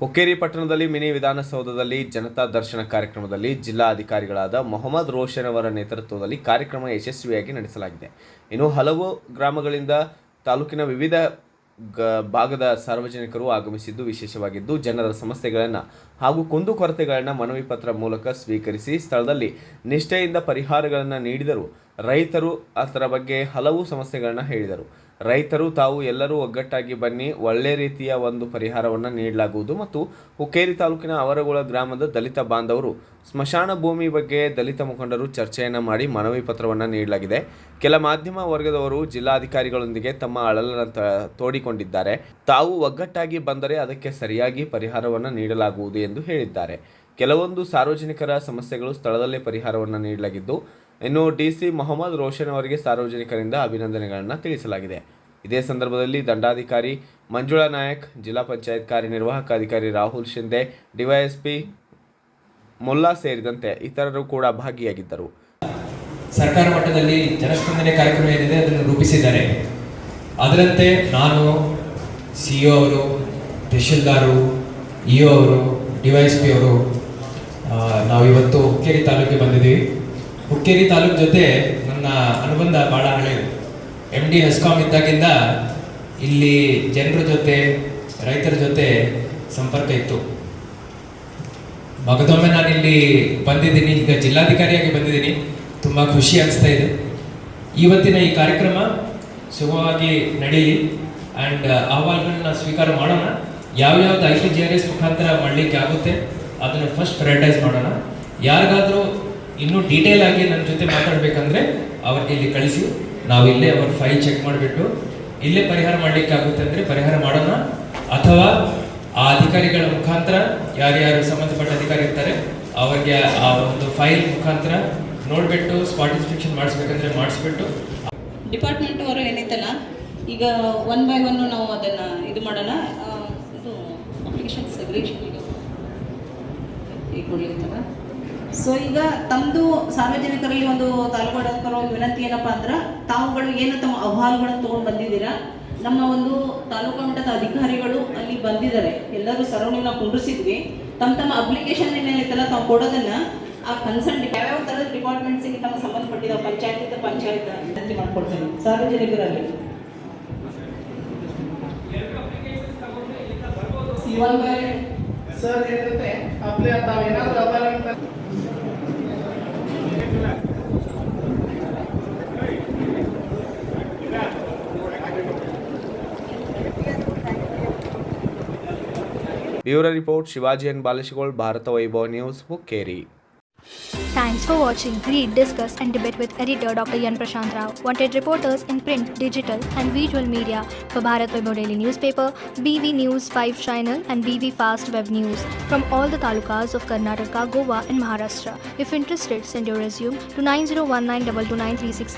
ಹುಕ್ಕೇರಿ ಪಟ್ಟಣದಲ್ಲಿ ಮಿನಿ ವಿಧಾನಸೌಧದಲ್ಲಿ ಜನತಾ ದರ್ಶನ ಕಾರ್ಯಕ್ರಮದಲ್ಲಿ ಜಿಲ್ಲಾ ಅಧಿಕಾರಿಗಳಾದ ಮೊಹಮ್ಮದ್ ರೋಷನ್ ಅವರ ನೇತೃತ್ವದಲ್ಲಿ ಕಾರ್ಯಕ್ರಮ ಯಶಸ್ವಿಯಾಗಿ ನಡೆಸಲಾಗಿದೆ. ಇನ್ನು ಹಲವು ಗ್ರಾಮಗಳಿಂದ ತಾಲೂಕಿನ ವಿವಿಧ ಭಾಗದ ಸಾರ್ವಜನಿಕರು ಆಗಮಿಸಿದ್ದು ವಿಶೇಷವಾಗಿದ್ದು, ಜನರ ಸಮಸ್ಯೆಗಳನ್ನು ಹಾಗೂ ಕುಂದುಕೊರತೆಗಳನ್ನು ಮನವಿ ಪತ್ರ ಮೂಲಕ ಸ್ವೀಕರಿಸಿ ಸ್ಥಳದಲ್ಲಿ ನಿಷ್ಠೆಯಿಂದ ಪರಿಹಾರಗಳನ್ನು ನೀಡಿದರು. ರೈತರು ಅದರ ಬಗ್ಗೆ ಹಲವು ಸಮಸ್ಯೆಗಳನ್ನು ಹೇಳಿದರು. ರೈತರು ತಾವು ಎಲ್ಲರೂ ಒಗ್ಗಟ್ಟಾಗಿ ಬನ್ನಿ, ಒಳ್ಳೆ ರೀತಿಯ ಒಂದು ಪರಿಹಾರವನ್ನು ನೀಡಲಾಗುವುದು ಮತ್ತು ಹುಕ್ಕೇರಿ ತಾಲೂಕಿನ ಅವರಗುಳ ಗ್ರಾಮದ ದಲಿತ ಬಾಂಧವರು ಸ್ಮಶಾನ ಭೂಮಿ ಬಗ್ಗೆ ದಲಿತ ಮುಖಂಡರು ಚರ್ಚೆಯನ್ನು ಮಾಡಿ ಮನವಿ ಪತ್ರವನ್ನು ನೀಡಲಾಗಿದೆ. ಕೆಲ ಮಾಧ್ಯಮ ವರ್ಗದವರು ಜಿಲ್ಲಾಧಿಕಾರಿಗಳೊಂದಿಗೆ ತಮ್ಮ ಅಳಲನ್ನು ತೋಡಿಕೊಂಡಿದ್ದಾರೆ. ತಾವು ಒಗ್ಗಟ್ಟಾಗಿ ಬಂದರೆ ಅದಕ್ಕೆ ಸರಿಯಾಗಿ ಪರಿಹಾರವನ್ನು ನೀಡಲಾಗುವುದು ಎಂದು ಹೇಳಿದ್ದಾರೆ. ಕೆಲವೊಂದು ಸಾರ್ವಜನಿಕರ ಸಮಸ್ಯೆಗಳು ಸ್ಥಳದಲ್ಲೇ ಪರಿಹಾರವನ್ನು ನೀಡಲಾಗಿದ್ದು, ಇನ್ನು ಡಿಸಿ ಮೊಹಮ್ಮದ್ ರೋಷನ್ ಅವರಿಗೆ ಸಾರ್ವಜನಿಕರಿಂದ ಅಭಿನಂದನೆಗಳನ್ನು ತಿಳಿಸಲಾಗಿದೆ. ಇದೇ ಸಂದರ್ಭದಲ್ಲಿ ದಂಡಾಧಿಕಾರಿ ಮಂಜುಳಾ ನಾಯಕ್, ಜಿಲ್ಲಾ ಪಂಚಾಯತ್ ಕಾರ್ಯನಿರ್ವಾಹಕ ಅಧಿಕಾರಿ ರಾಹುಲ್ ಶಿಂದೆ, ಡಿವೈಎಸ್ಪಿ ಮುಲ್ಲಾ ಸೇರಿದಂತೆ ಇತರರು ಕೂಡ ಭಾಗಿಯಾಗಿದ್ದರು. ಸರ್ಕಾರ ಮಟ್ಟದಲ್ಲಿ ಜನಸ್ಪಂದನೆ ಕಾರ್ಯಕ್ರಮ ಏನಿದೆ ಅದನ್ನು ರೂಪಿಸಿದ್ದಾರೆ. ಅದರಂತೆ ನಾನು ಸಿಇಒ ಅವರು, ತಹಶೀಲ್ದಾರು, ಇಒ ಅವರು, ಡಿವೈಎಸ್ಪಿ ಅವರು ನಾವಿವತ್ತು ಹುಕ್ಕೇರಿ ತಾಲೂಕಿಗೆ ಬಂದಿದ್ದೀವಿ. ಹುಕ್ಕೇರಿ ತಾಲೂಕು ಜೊತೆ ನನ್ನ ಅನುಬಂಧ ಭಾಳ ಹಳೆಯದು. MD ಹೆಸ್ಕಾಂ ಇದ್ದಾಗಿಂದ ಇಲ್ಲಿ ಜನರ ಜೊತೆ, ರೈತರ ಜೊತೆ ಸಂಪರ್ಕ ಇತ್ತು. ಮಗದೊಮ್ಮೆ ನಾನು ಇಲ್ಲಿ ಬಂದಿದ್ದೀನಿ, ಈಗ ಜಿಲ್ಲಾಧಿಕಾರಿಯಾಗಿ ಬಂದಿದ್ದೀನಿ. ತುಂಬ ಖುಷಿ ಅನಿಸ್ತಾ ಇದೆ. ಇವತ್ತಿನ ಈ ಕಾರ್ಯಕ್ರಮ ಸುಗಮವಾಗಿ ನಡೀಲಿ ಆ್ಯಂಡ್ ಅಹವಾಲುಗಳನ್ನ ಸ್ವೀಕಾರ ಮಾಡೋಣ. ಯಾವ್ಯಾವ್ದು ICGRS ಮುಖಾಂತರ ಮಾಡಲಿಕ್ಕೆ ಆಗುತ್ತೆ ಅದನ್ನು ಫಸ್ಟ್ ಪ್ರಯಾರಿಟೈಸ್ ಮಾಡೋಣ. ಯಾರಿಗಾದರೂ ಇನ್ನೂ ಡೀಟೇಲ್ ಆಗಿ ನನ್ನ ಜೊತೆ ಮಾತಾಡಬೇಕಂದ್ರೆ ಅವ್ರಿಗೆ ಇಲ್ಲಿ ಕಳಿಸಿ, ನಾವಿಲ್ಲೇ ಅವ್ರ ಫೈಲ್ ಚೆಕ್ ಮಾಡಿಬಿಟ್ಟು ಇಲ್ಲೇ ಪರಿಹಾರ ಮಾಡಲಿಕ್ಕೆ ಆಗುತ್ತೆ ಅಂದರೆ ಪರಿಹಾರ ಮಾಡೋಣ. ಅಥವಾ ಆ ಅಧಿಕಾರಿಗಳ ಮುಖಾಂತರ ಯಾರ್ಯಾರು ಸಂಬಂಧಪಟ್ಟ ಅಧಿಕಾರಿ ಇರ್ತಾರೆ ಅವ್ರಿಗೆ ಆ ಒಂದು ಫೈಲ್ ಮುಖಾಂತರ ನೋಡಿಬಿಟ್ಟು ಸ್ಪಾಟ್ ಇನ್ಸ್ಪೆಕ್ಷನ್ ಮಾಡಿಸ್ಬೇಕಂದ್ರೆ ಮಾಡಿಸ್ಬಿಟ್ಟು ಡಿಪಾರ್ಟ್ಮೆಂಟ್ ಅವರು ಏನೈತಲ್ಲ, ಈಗ 1 by 1 ನಾವು ಅದನ್ನು ಇದು ಮಾಡೋಣ. ಇದು ಅಪ್ಲಿಕೇಶನ್ ಸೆಗ್ರೇಷನ್ ಈಗ ಕೊಡ್ಲಿರ್ತಲ್ಲ. ಸೊ ಈಗ ತಮ್ಮದು ಸಾರ್ವಜನಿಕರಲ್ಲಿ ಒಂದು ತಾಲೂಕು ವಿನಂತಿ ಏನಪ್ಪ ಅಂದ್ರೆ, ತಾವುಗಳು ಏನು ತಮ್ಮ ಅಹವಾಲುಗಳನ್ನು ತೊಗೊಂಡು ಬಂದಿದ್ದೀರಾ, ನಮ್ಮ ಒಂದು ತಾಲೂಕು ಮಟ್ಟದ ಅಧಿಕಾರಿಗಳು ಅಲ್ಲಿ ಬಂದಿದ್ದಾರೆ, ಎಲ್ಲರೂ ಸರೌಂಡಿಂಗ್ ನಾವು ಕುಂಡ್ರಿಸಿದ್ವಿ. ತಮ್ಮ ಅಪ್ಲಿಕೇಶನ್ ಏನೈತಲ್ಲ ತಾವು ಕೊಡೋದನ್ನ ಆ ಕನ್ಸರ್ನ್ ಯಾವ್ಯಾವ ಥರದ ಡಿಪಾರ್ಟ್ಮೆಂಟ್ಸಿಗೆ ತಮ್ಮ ಸಂಬಂಧಪಟ್ಟಿದ್ದಾವೆ, ಪಂಚಾಯತ್ ವಿನಂತಿ ಮಾಡ್ಕೊಡ್ತೇನೆ ಸಾರ್ವಜನಿಕರಲ್ಲಿ. ಸರ್ ಏನಂತೆ आपले आता ಏನಾದರೂ ಅಪಾರ bureau report Shivaji N Balashigol, Bharat Vaibhav news, Hukkeri. Thanks for watching. Read, discuss and debate with editor Dr. Yan Prashant Rao. Wanted reporters in print, digital and visual media for Bharat Vaibhav Daily Newspaper, BV News 5 Channel and BV Fast Web News from all the talukas of Karnataka, Goa and Maharashtra. If interested, send your resume to 9019229369.